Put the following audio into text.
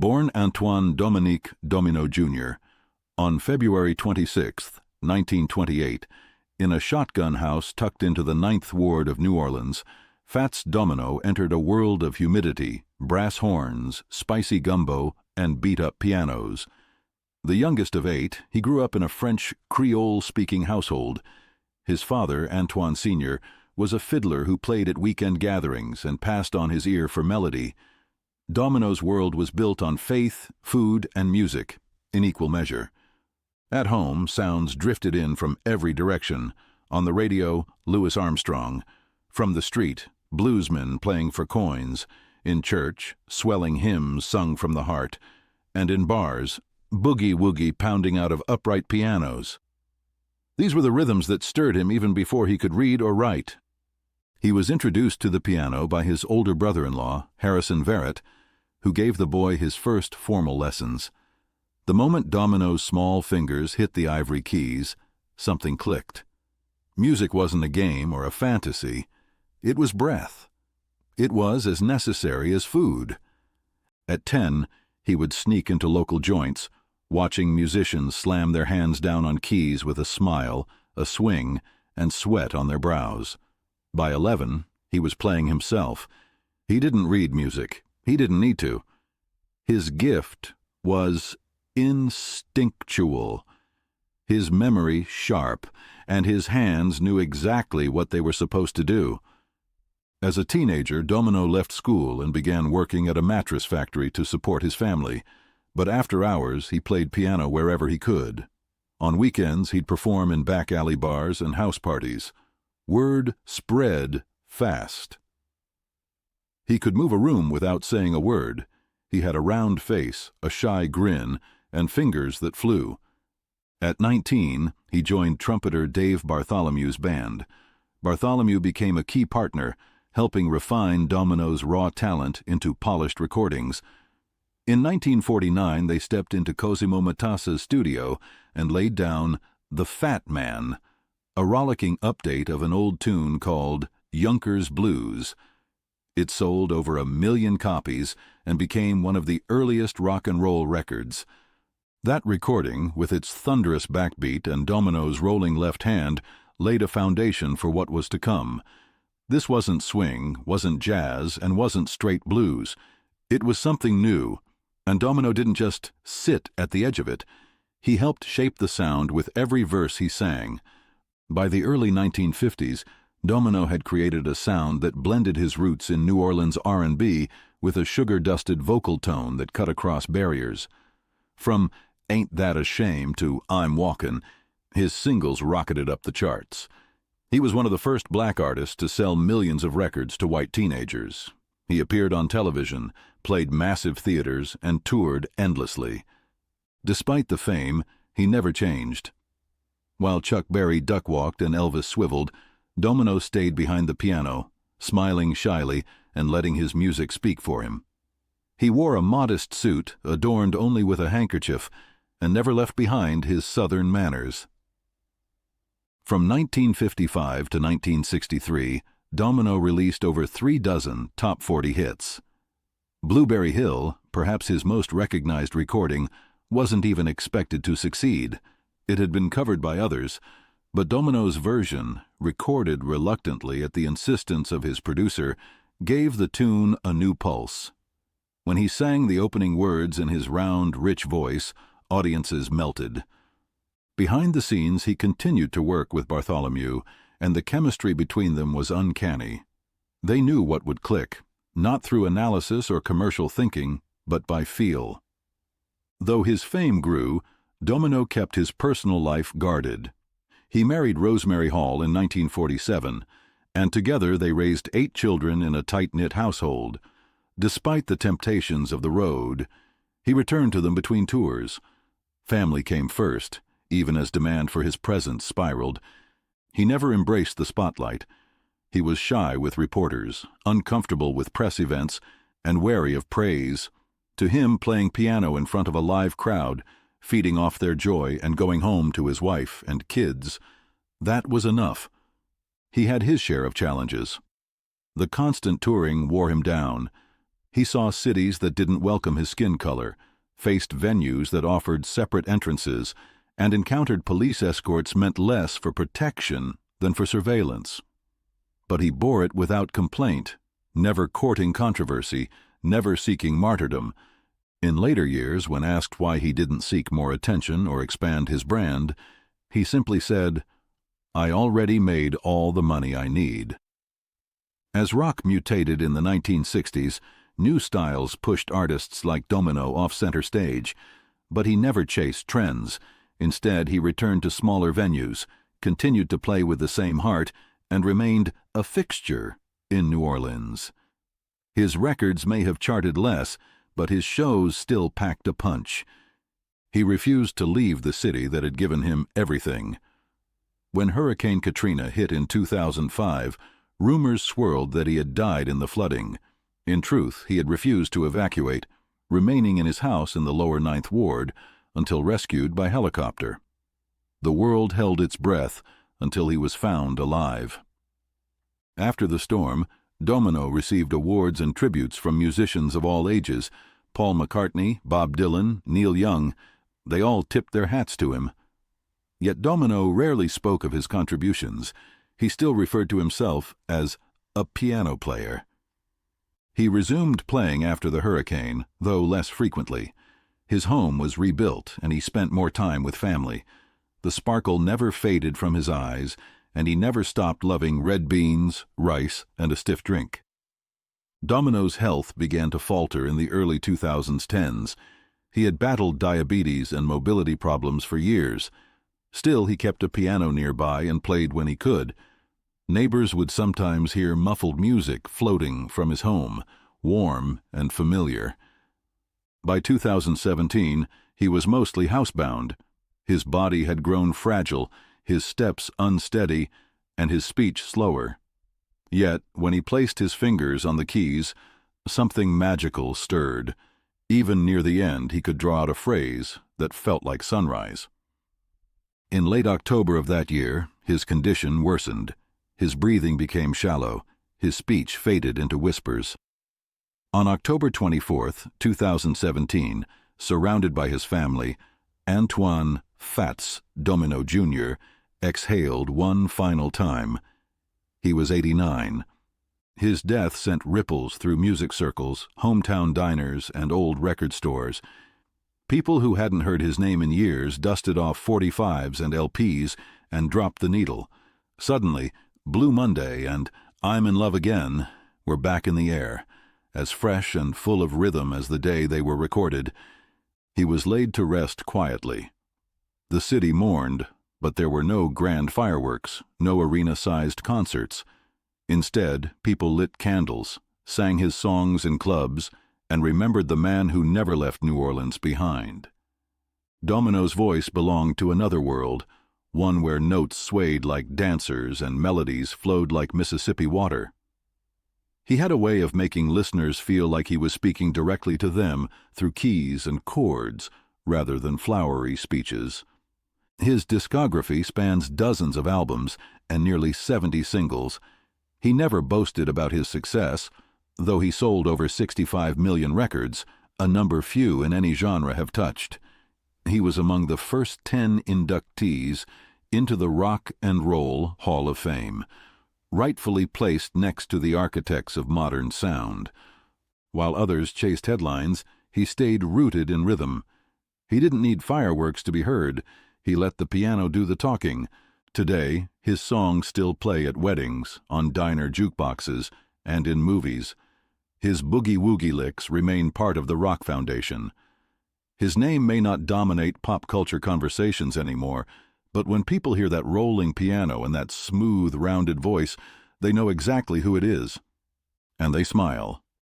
Born Antoine Dominique Domino Jr. on February 26, 1928, in a shotgun house tucked into the 9th Ward of New Orleans, Fats Domino entered a world of humidity, brass horns, spicy gumbo, and beat-up pianos. The youngest of 8, he grew up in a French Creole-speaking household. His father, Antoine Sr., was a fiddler who played at weekend gatherings and passed on his ear for melody. Domino's world was built on faith, food, and music, in equal measure. At home, sounds drifted in from every direction. On the radio, Louis Armstrong. From the street, bluesmen playing for coins. In church, swelling hymns sung from the heart. And in bars, boogie-woogie pounding out of upright pianos. These were the rhythms that stirred him even before he could read or write. He was introduced to the piano by his older brother-in-law, Harrison Verrett, who gave the boy his first formal lessons. The moment Domino's small fingers hit the ivory keys, something clicked. Music wasn't a game or a fantasy. It was breath. It was as necessary as food. At 10, he would sneak into local joints, watching musicians slam their hands down on keys with a smile, a swing, and sweat on their brows. By 11, he was playing himself. He didn't read music. He didn't need to. His gift was instinctual, his memory sharp, and his hands knew exactly what they were supposed to do. As a teenager, Domino left school and began working at a mattress factory to support his family, but after hours he played piano wherever he could. On weekends he'd perform in back alley bars and house parties. Word spread fast. He could move a room without saying a word. He had a round face, a shy grin, and fingers that flew. At 19, he joined trumpeter Dave Bartholomew's band. Bartholomew became a key partner, helping refine Domino's raw talent into polished recordings. In 1949, they stepped into Cosimo Matassa's studio and laid down The Fat Man, a rollicking update of an old tune called Yonkers Blues. It sold over 1 million copies and became one of the earliest rock and roll records. That recording, with its thunderous backbeat and Domino's rolling left hand, laid a foundation for what was to come. This wasn't swing, wasn't jazz, and wasn't straight blues. It was something new, and Domino didn't just sit at the edge of it. He helped shape the sound with every verse he sang. By the early 1950s, Domino had created a sound that blended his roots in New Orleans R&B with a sugar-dusted vocal tone that cut across barriers. From Ain't That a Shame to I'm Walkin', his singles rocketed up the charts. He was one of the first black artists to sell millions of records to white teenagers. He appeared on television, played massive theaters, and toured endlessly. Despite the fame, he never changed. While Chuck Berry duck-walked and Elvis swiveled, Domino stayed behind the piano, smiling shyly and letting his music speak for him. He wore a modest suit adorned only with a handkerchief and never left behind his Southern manners. From 1955 to 1963, Domino released over 3 dozen top 40 hits. Blueberry Hill, perhaps his most recognized recording, wasn't even expected to succeed. It had been covered by others, but Domino's version, recorded reluctantly at the insistence of his producer, gave the tune a new pulse. When he sang the opening words in his round, rich voice, audiences melted. Behind the scenes, he continued to work with Bartholomew, and the chemistry between them was uncanny. They knew what would click, not through analysis or commercial thinking, but by feel. Though his fame grew, Domino kept his personal life guarded. He married Rosemary Hall in 1947, and together they raised 8 children in a tight-knit household. Despite the temptations of the road, he returned to them between tours. Family came first, even as demand for his presence spiraled. He never embraced the spotlight. He was shy with reporters, uncomfortable with press events, and wary of praise. To him, playing piano in front of a live crowd, feeding off their joy and going home to his wife and kids, that was enough. He had his share of challenges. The constant touring wore him down. He saw cities that didn't welcome his skin color, faced venues that offered separate entrances, and encountered police escorts meant less for protection than for surveillance. But he bore it without complaint, never courting controversy, never seeking martyrdom. In later years, when asked why he didn't seek more attention or expand his brand, he simply said, "I already made all the money I need." As rock mutated in the 1960s, new styles pushed artists like Domino off center stage, but he never chased trends. Instead, he returned to smaller venues, continued to play with the same heart, and remained a fixture in New Orleans. His records may have charted less, but his shows still packed a punch. He refused to leave the city that had given him everything. When Hurricane Katrina hit in 2005, rumors swirled that he had died in the flooding. In truth, he had refused to evacuate, remaining in his house in the lower Ninth Ward until rescued by helicopter. The world held its breath until he was found alive. After the storm, Domino received awards and tributes from musicians of all ages. Paul McCartney, Bob Dylan, Neil Young, they all tipped their hats to him. Yet Domino rarely spoke of his contributions. He still referred to himself as a piano player. He resumed playing after the hurricane, though less frequently. His home was rebuilt, and he spent more time with family. The sparkle never faded from his eyes, and he never stopped loving red beans, rice, and a stiff drink. Domino's health began to falter in the early 2010s. He had battled diabetes and mobility problems for years. Still, he kept a piano nearby and played when he could. Neighbors would sometimes hear muffled music floating from his home, warm and familiar. By 2017, he was mostly housebound. His body had grown fragile, his steps unsteady, and his speech slower. Yet, when he placed his fingers on the keys, something magical stirred. Even near the end, he could draw out a phrase that felt like sunrise. In late October of that year, his condition worsened. His breathing became shallow. His speech faded into whispers. On October 24, 2017, surrounded by his family, Antoine Fats Domino Jr. exhaled one final time. He was 89. His death sent ripples through music circles, hometown diners, and old record stores. People who hadn't heard his name in years dusted off 45s and LPs and dropped the needle. Suddenly, Blue Monday and I'm in Love Again were back in the air, as fresh and full of rhythm as the day they were recorded. He was laid to rest quietly. The city mourned, but there were no grand fireworks, no arena-sized concerts. Instead, people lit candles, sang his songs in clubs, and remembered the man who never left New Orleans behind. Domino's voice belonged to another world, one where notes swayed like dancers and melodies flowed like Mississippi water. He had a way of making listeners feel like he was speaking directly to them through keys and chords rather than flowery speeches. His discography spans dozens of albums and nearly 70 singles. He never boasted about his success, though he sold over 65 million records, a number few in any genre have touched. He was among the first 10 inductees into the Rock and Roll Hall of Fame, rightfully placed next to the architects of modern sound. While others chased headlines, he stayed rooted in rhythm. He didn't need fireworks to be heard. He let the piano do the talking. Today, his songs still play at weddings, on diner jukeboxes, and in movies. His boogie-woogie licks remain part of the rock foundation. His name may not dominate pop culture conversations anymore, but when people hear that rolling piano and that smooth, rounded voice, they know exactly who it is. And they smile.